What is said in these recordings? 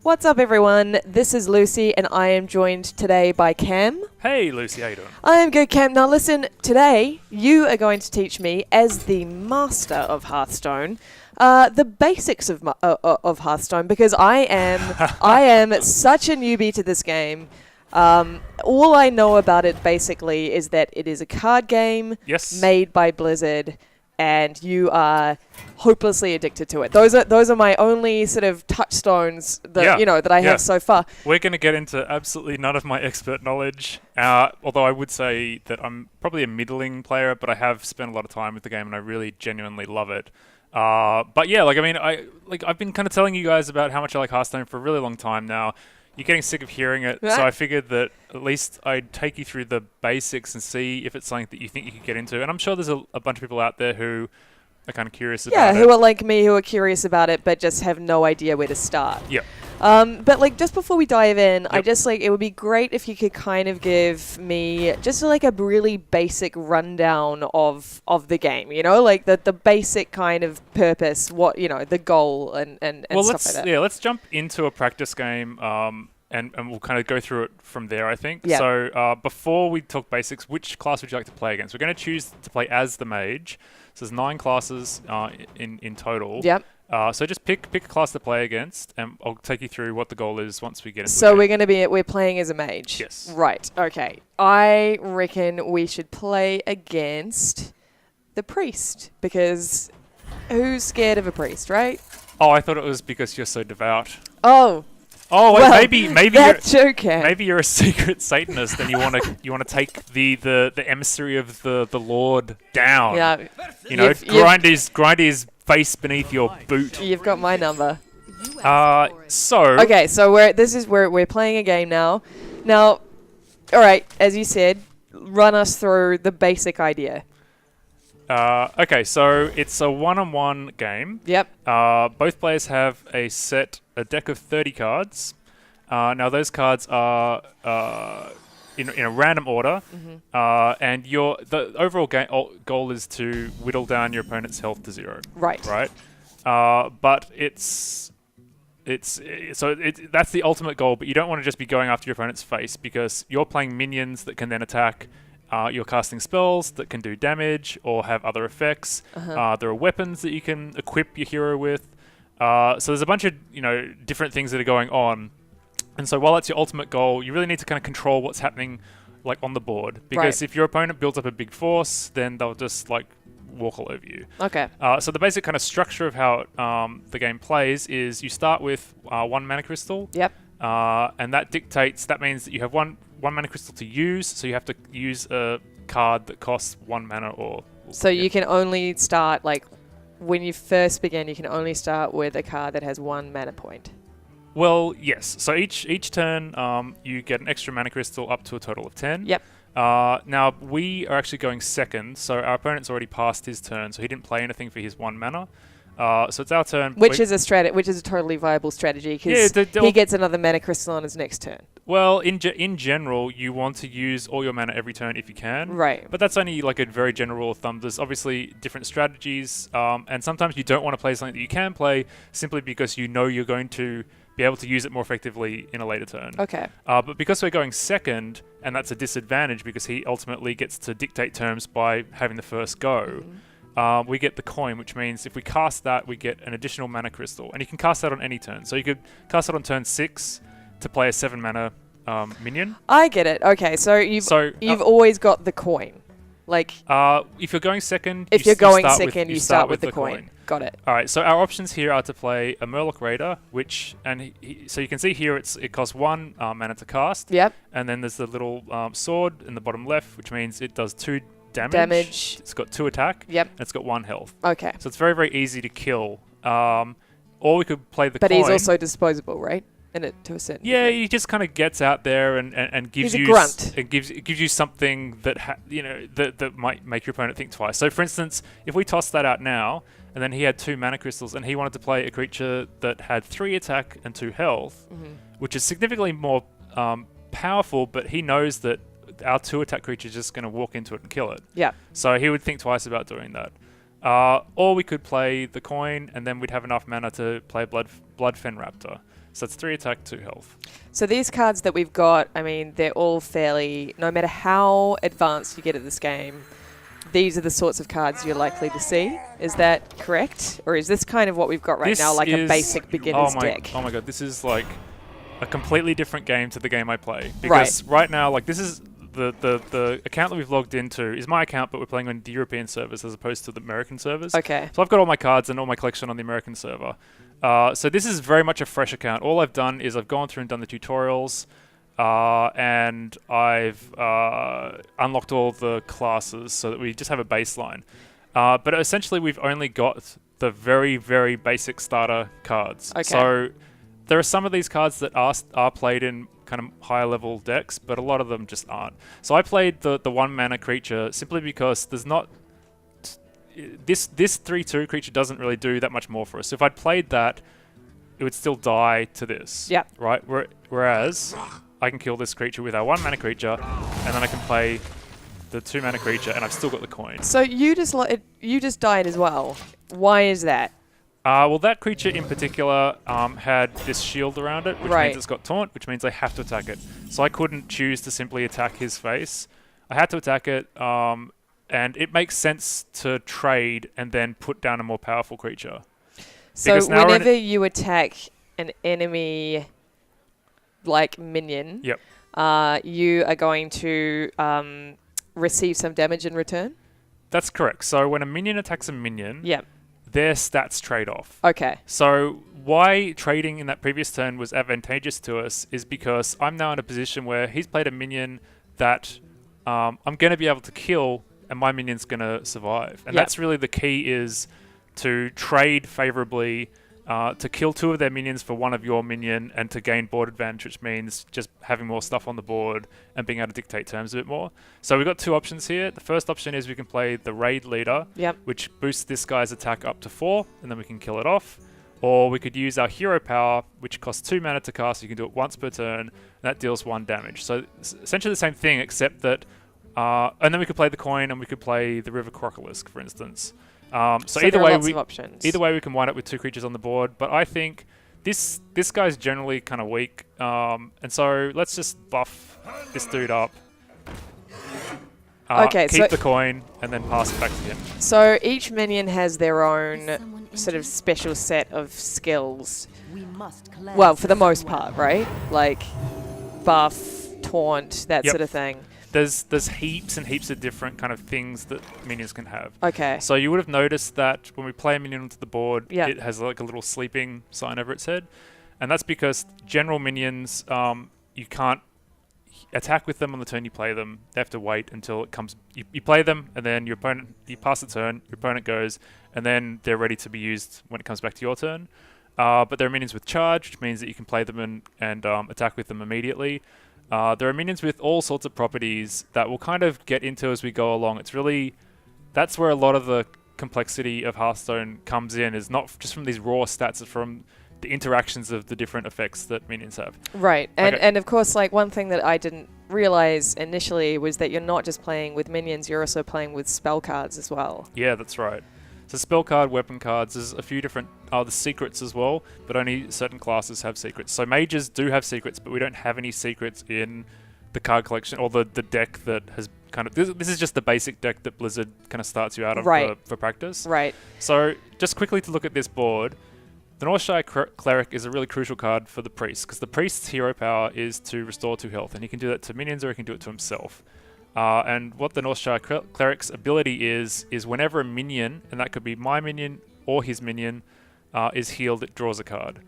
What's up, everyone? This is Lucy, and I am joined today by Cam. Hey, Lucy, how you doing? I am good, Cam. Now, listen, today you are going to teach me, as the master of Hearthstone, the basics of Hearthstone, because I am such a newbie to this game. All I know about it basically is that it is a card game made by Blizzard, and you are hopelessly addicted to it. Those are my only sort of touchstones that I have so far. We're going to get into absolutely none of my expert knowledge, although I would say that I'm probably a middling player, but I have spent a lot of time with the game and I really genuinely love it. But yeah, I've been kind of telling you guys about how much I like Hearthstone for a really long time now. You're getting sick of hearing it, so I figured that at least I'd take you through the basics and see if it's something that you think you could get into. And I'm sure there's a bunch of people out there who are kind of curious about it. Yeah, who are like me, who are curious about it, but just have no idea where to start. Yep. But just before we dive in, it would be great if you could kind of give me just a really basic rundown of the game, the basic kind of purpose, the goal and stuff like that. Yeah, let's jump into a practice game, and we'll kind of go through it from there, I think. Yep. So before we talk basics, which class would you like to play against? We're going to choose to play as the mage. So there's 9 classes in total. Yep. So just pick a class to play against, and I'll take you through what the goal is once we get into it. So we're playing as a mage? Yes. Right, okay. I reckon we should play against the priest, because who's scared of a priest, right? Oh, I thought it was because you're so devout. Oh, wait, well, maybe you're a secret Satanist and you want to take the emissary of the Lord down. Yeah. Grind his face beneath your boot. You've got my number. Okay, so we're playing a game now. Now, all right, as you said, run us through the basic idea. Okay, so it's a one-on-one game. Yep. Both players have a deck of 30 cards. Now those cards are in a random order, and the overall goal is to whittle down your opponent's health to 0. Right. Right. But that's the ultimate goal. But you don't want to just be going after your opponent's face, because you're playing minions that can then attack. You're casting spells that can do damage or have other effects. There are weapons that you can equip your hero with. So there's a bunch of different things that are going on. And so while that's your ultimate goal, you really need to kind of control what's happening on the board. Because if your opponent builds up a big force, then they'll just walk all over you. Okay. So the basic kind of structure of how the game plays is you start with 1 mana crystal. Yep. And that means that you have one mana crystal to use, so you have to use a card that costs 1 mana or... So you can only start, when you first begin, you can only start with a card that has 1 mana point. Well, yes. So each turn, you get an extra mana crystal up to a total of 10. Yep. Now, we are actually going second, so our opponent's already passed his turn, so he didn't play anything for his 1 mana. So it's our turn. Which is a totally viable strategy, because he gets another mana crystal on his next turn. Well, in general, you want to use all your mana every turn if you can. Right. But that's only a very general rule of thumb. There's obviously different strategies, and sometimes you don't want to play something that you can play simply because you're going to be able to use it more effectively in a later turn. Okay. But because we're going second, and that's a disadvantage because he ultimately gets to dictate terms by having the first go, we get the coin, which means if we cast that, we get an additional mana crystal. And you can cast that on any turn. So you could cast it on turn 6 to play a 7 mana minion. I get it. Okay, so you've always got the coin. If you're going second, you start with the coin. Got it. All right. So our options here are to play a Murloc Raider, so you can see here it costs 1 mana to cast. Yep. And then there's the little sword in the bottom left, which means it does 2 damage. It's got 2 attack. Yep. And it's got 1 health. Okay. So it's very, very easy to kill. Or we could play the coin. But he's also disposable, right? In it to a certain degree. He just kind of gets out there and gives you grunt. It gives you something that that might make your opponent think twice. So for instance, if we toss that out now, and then he had 2 mana crystals, and he wanted to play a creature that had 3 attack and 2 health, which is significantly more powerful, but he knows that our 2 attack creature is just going to walk into it and kill it. Yeah. So he would think twice about doing that. Or we could play the coin, and then we'd have enough mana to play Bloodfen Raptor. So that's 3 attack, 2 health. So these cards that we've got, I mean, they're all fairly, no matter how advanced you get at this game, these are the sorts of cards you're likely to see. Is that correct? Or is this kind of what we've got right now, like a basic beginner's deck? Oh my god, this is like a completely different game to the game I play. Because right now, like, this is the account that we've logged into is my account, but we're playing on the European servers as opposed to the American servers. Okay. So I've got all my cards and all my collection on the American server. So this is very much a fresh account. All I've done is I've gone through and done the tutorials, and I've unlocked all the classes so that we just have a baseline. But essentially, we've only got the very, very basic starter cards. Okay. So there are some of these cards that are played in kind of higher level decks, but a lot of them just aren't. So I played the 1 mana creature simply because there's not... This 3/2 creature doesn't really do that much more for us. So if I'd played that, it would still die to this. Yeah. Right? Whereas I can kill this creature with our 1 mana creature, and then I can play the 2 mana creature, and I've still got the coin. So you just died as well. Why is that? Well, that creature in particular had this shield around it, which means it's got taunt, which means I have to attack it. So I couldn't choose to simply attack his face. I had to attack it, and it makes sense to trade and then put down a more powerful creature. So whenever you attack an enemy, like minion, yep. You are going to receive some damage in return? That's correct. So when a minion attacks a minion... Yep. Their stats trade off. Okay. So why trading in that previous turn was advantageous to us is because I'm now in a position where he's played a minion that I'm going to be able to kill, and my minion's going to survive. And that's really the key, is to trade favorably, to kill 2 of their minions for 1 of your minion, and to gain board advantage, which means just having more stuff on the board and being able to dictate terms a bit more. So we've got 2 options here. The first option is we can play the Raid Leader, which boosts this guy's attack up to 4, and then we can kill it off. Or we could use our Hero Power, which costs 2 mana to cast. You can do it once per turn, and that deals 1 damage. So it's essentially the same thing, except that... and then we could play the coin, and we could play the River Crocolisk, for instance. So either way, we can wind up with 2 creatures on the board. But I think this guy's generally kind of weak, and so let's just buff this dude up. Keep the coin and then pass it back to him. So each minion has their own sort of special set of skills. Well, for the most part, right? Like buff, taunt, that sort of thing. There's heaps and heaps of different kind of things that minions can have. Okay. So you would have noticed that when we play a minion onto the board, it has like a little sleeping sign over its head. And that's because general minions, you can't attack with them on the turn you play them. They have to wait until it comes... You play them, and then you pass the turn, your opponent goes, and then they're ready to be used when it comes back to your turn. But there are minions with charge, which means that you can play them and attack with them immediately. There are minions with all sorts of properties that we'll kind of get into as we go along. It's really... That's where a lot of the complexity of Hearthstone comes in, is not just from these raw stats, it's from the interactions of the different effects that minions have. Right. And of course, like, one thing that I didn't realize initially was that you're not just playing with minions, you're also playing with spell cards as well. Yeah, that's right. So spell card, weapon cards, there's a few different... the secrets as well, but only certain classes have secrets. So mages do have secrets, but we don't have any secrets in the card collection, or the deck that has kind of... This is just the basic deck that Blizzard kind of starts you out of for practice. Right. So just quickly to look at this board, the Northshire Cleric is a really crucial card for the Priest, because the Priest's hero power is to restore 2 health, and he can do that to minions or he can do it to himself. And what the Northshire Cleric's ability is whenever a minion, and that could be my minion or his minion, is healed, it draws a card.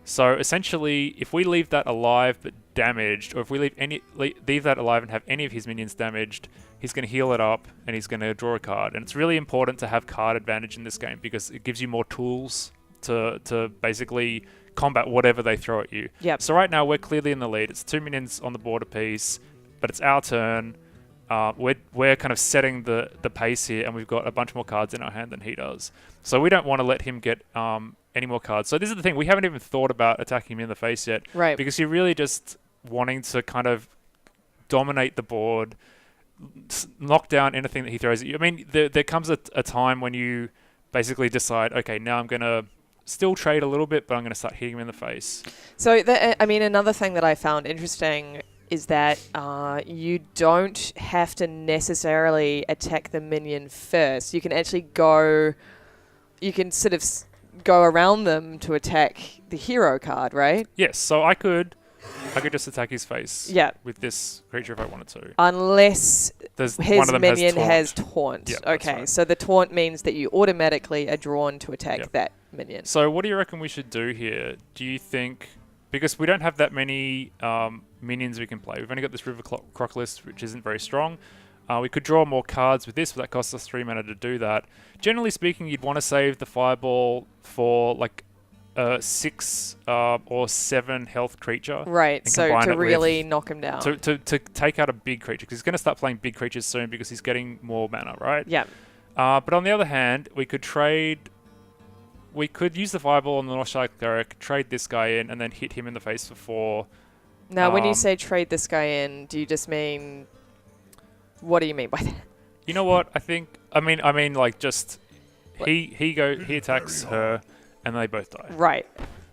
So essentially, if we leave that alive but damaged, or if we leave that alive and have any of his minions damaged, he's going to heal it up and he's going to draw a card. And it's really important to have card advantage in this game because it gives you more tools to basically combat whatever they throw at you. Yep. So right now we're clearly in the lead. It's 2 minions on the board apiece, but it's our turn. We're kind of setting the pace here, and we've got a bunch more cards in our hand than he does. So we don't want to let him get any more cards. So this is the thing. We haven't even thought about attacking him in the face yet. Right. Because you're really just wanting to kind of dominate the board, knock down anything that he throws at you. I mean, there comes a time when you basically decide, okay, now I'm going to still trade a little bit, but I'm going to start hitting him in the face. So, I mean, another thing that I found interesting is that you don't have to necessarily attack the minion first. You can actually you can sort of go around them to attack the hero card, right? Yes, so I could just attack his face with this creature if I wanted to. Unless his minion has taunt. Yep, okay, right. so the taunt means that you automatically are drawn to attack that minion. So what do you reckon we should do here? Do you think... Because we don't have that many minions we can play. We've only got this River Crocodilus, which isn't very strong. We could draw more cards with this, but that costs us 3 mana to do that. Generally speaking, you'd want to save the Fireball for like a 6 or 7 health creature. Right, so to really knock him down. To take out a big creature, because he's going to start playing big creatures soon because he's getting more mana, right? Yeah. But on the other hand, we could trade... We could use the Fireball on the Northshire Cleric, trade this guy in, and then hit him in the face for 4. Now, when you say trade this guy in, do you just mean... What do you mean by that? You know what? I mean like just... He attacks her, and they both die. Right.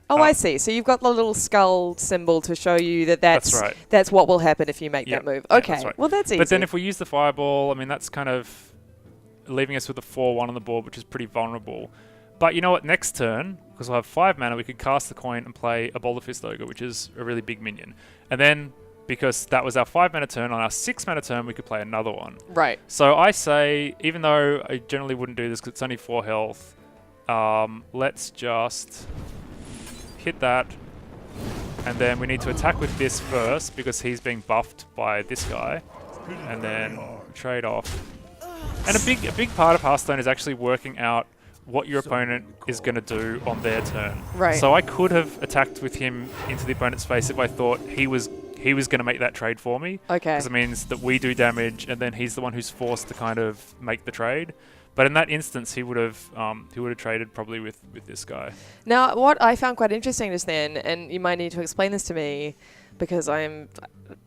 Oh, I see. So you've got the little skull symbol to show you that's right. That's what will happen if you make that move. Okay. That's right. Well, that's easy. But then if we use the Fireball, I mean, that's kind of leaving us with a 4-1 on the board, which is pretty vulnerable. But you know what? Next turn, because we'll have 5 mana, we could cast the coin and play a Boulder Fist Ogre, which is a really big minion. And then, because that was our 5 mana turn, on our 6 mana turn, we could play another one. Right. So I say, even though I generally wouldn't do this because it's only 4 health, let's just hit that. And then we need to attack with this first, because he's being buffed by this guy. And then trade off. And a big part of Hearthstone is actually working out what your opponent is going to do on their turn. Right. So I could have attacked with him into the opponent's face if I thought he was going to make that trade for me. Okay. Because it means that we do damage, and then he's the one who's forced to kind of make the trade. But in that instance, he would have traded probably with this guy. Now, what I found quite interesting just then, and you might need to explain this to me because I'm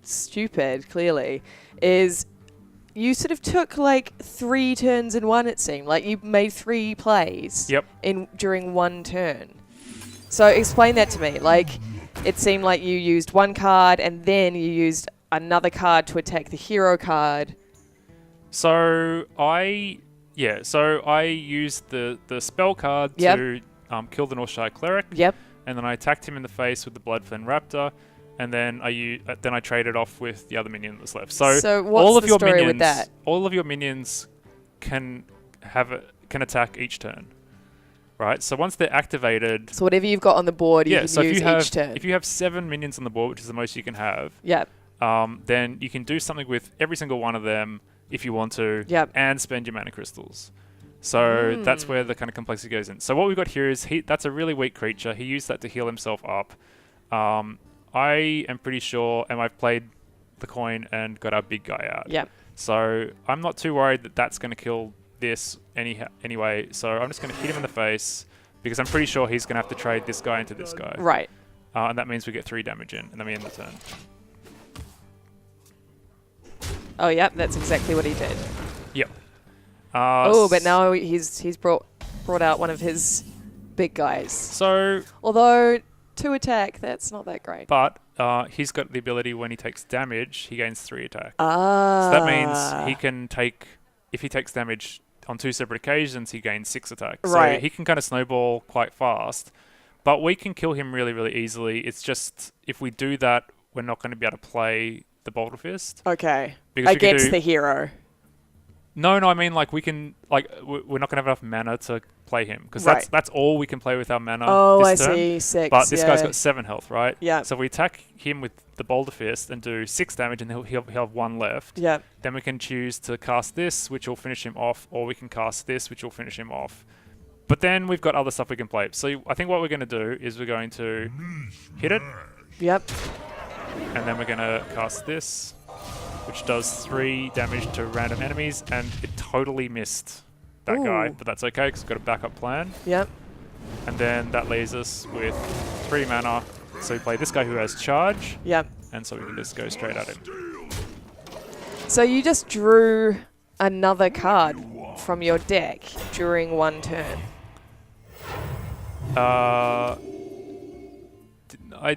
stupid, clearly, is you sort of took like 3 turns in one, it seemed. Like you made 3 plays during one turn. So explain that to me. Like it seemed like you used 1 card and then you used another card to attack the hero card. So I used the spell card to kill the Northshire Cleric. Yep. And then I attacked him in the face with the Bloodfen Raptor. And then I traded off with the other minion that's left. So what's all of the your story minions, with that? all of your minions can attack each turn, right? So once they're activated, so whatever you've got on the board, you can so use each turn. If you have 7 minions on the board, which is the most you can have, then you can do something with every single one of them if you want to, and spend your mana crystals. So that's where the kind of complexity goes in. So what we've got here is that's a really weak creature. He used that to heal himself up. I am pretty sure, and I've played the coin and got our big guy out. Yep. So I'm not too worried that that's going to kill this anyway. So I'm just going to hit him in the face because I'm pretty sure he's going to have to trade this guy into this guy. Right. And that means we get 3 damage in, and then we end the turn. Oh, yep, that's exactly what he did. Yep. But now he's brought out one of his big guys. So, although to attack, that's not that great. But he's got the ability when he takes damage, he gains 3 attack. Ah. So that means he can if he takes damage on 2 separate occasions, he gains 6 attack. Right. So he can kind of snowball quite fast. But we can kill him really, really easily. It's just, if we do that, we're not going to be able to play the Boulder Fist. Okay. Because against the hero. No, I mean, like, we can, like, we're not going to have enough mana to play him. Because that's all we can play with our mana this turn. I see. 6, But this guy's got 7 health, right? Yeah. So if we attack him with the Boulder Fist and do 6 damage and he'll have 1 left. Yeah. Then we can choose to cast this, which will finish him off, or we can cast this, which will finish him off. But then we've got other stuff we can play. So I think what we're going to do is we're going to hit it. Yep. And then we're going to cast this, which does 3 damage to random enemies, and it totally missed that guy, but that's okay because we've got a backup plan. Yep. And then that leaves us with 3 mana, so we play this guy who has charge. Yep. And so we can just go straight at him. So you just drew another card from your deck during one turn. I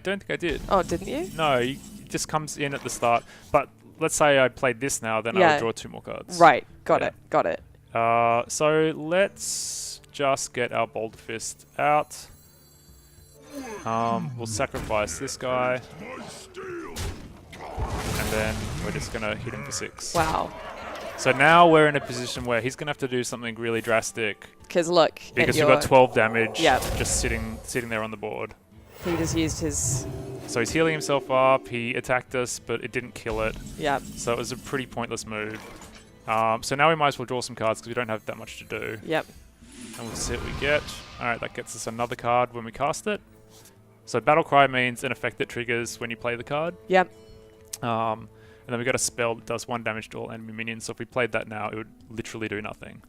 don't think I did. Oh, didn't you? No, it just comes in at the start. But let's say I played this now, then I Yeah. would draw 2 more cards. Right. Got Yeah. it. Got it. So let's just get our Boulder Fist out. We'll sacrifice this guy. And then we're just going to hit him for 6. Wow. So now we're in a position where he's going to have to do something really drastic. Because look, Because we've got 12 damage Yep. just sitting there on the board. he just used his. So he's healing himself up. He attacked us, but it didn't kill it. Yeah. So it was a pretty pointless move. So now we might as well draw some cards because we don't have that much to do. Yep. And we'll see what we get. Alright, that gets us another card when we cast it. So Battle Cry means an effect that triggers when you play the card. Yep. And then we got a spell that does 1 damage to all enemy minions. So if we played that now, it would literally do nothing.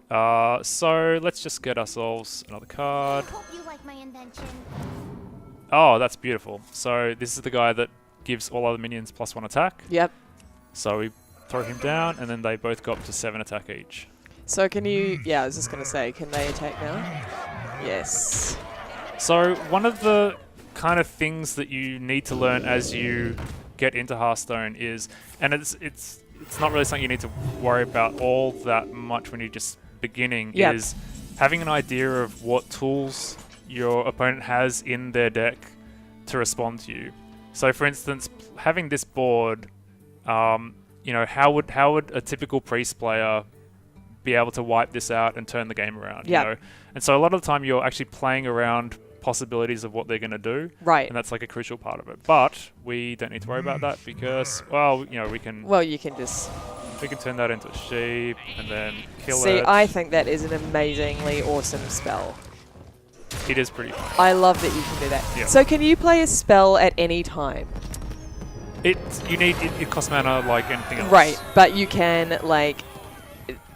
So let's just get ourselves another card. Hope you like my invention. Oh, that's beautiful. So this is the guy that gives all other minions +1 attack. Yep. So we throw him down, and then they both go up to 7 attack each. So can you? Yeah, I was just gonna say, can they attack now? Yes. So one of the kind of things that you need to learn as you get into Hearthstone is, and it's not really something you need to worry about all that much when you're just beginning, Yep. is having an idea of what tools your opponent has in their deck to respond to you. So for instance, having this board, you know, how would a typical priest player be able to wipe this out and turn the game around? Yep. You know? And so a lot of the time you're actually playing around possibilities of what they're going to do, Right. and that's like a crucial part of it. But we don't need to worry about that because, well, you know, we can Well, you can just turn that into a sheep and then kill see. it. I think that is an amazingly awesome spell. It is pretty fun. I love that you can do that. Yeah. So can you play a spell at any time? It costs mana like anything else. Right, but you can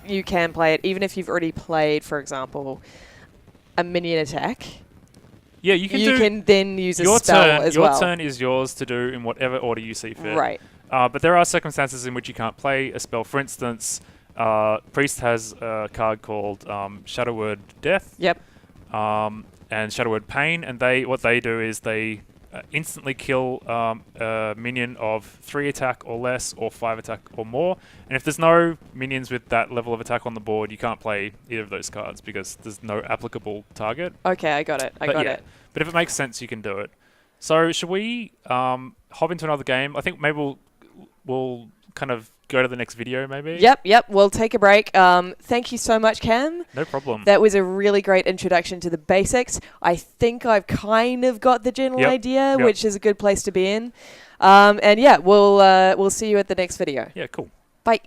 you can play it even if you've already played, for example, a minion attack. Yeah, you can You do can then use a your spell turn. as Your well. turn is yours to do in whatever order you see fit. Right. But there are circumstances in which you can't play a spell. For instance, Priest has a card called Shadow Word Death. Yep. And Shadow Word Pain, and what they do is they instantly kill a minion of 3 attack or less, or 5 attack or more. And if there's no minions with that level of attack on the board, you can't play either of those cards because there's no applicable target. Okay, I got it. I got it. But if it makes sense, you can do it. So should we hop into another game? I think maybe we'll kind of go to the next video, maybe? Yep. We'll take a break. Thank you so much, Cam. No problem. That was a really great introduction to the basics. I think I've kind of got the general idea, Yep. which is a good place to be in. And yeah, we'll see you at the next video. Yeah, cool. Bye.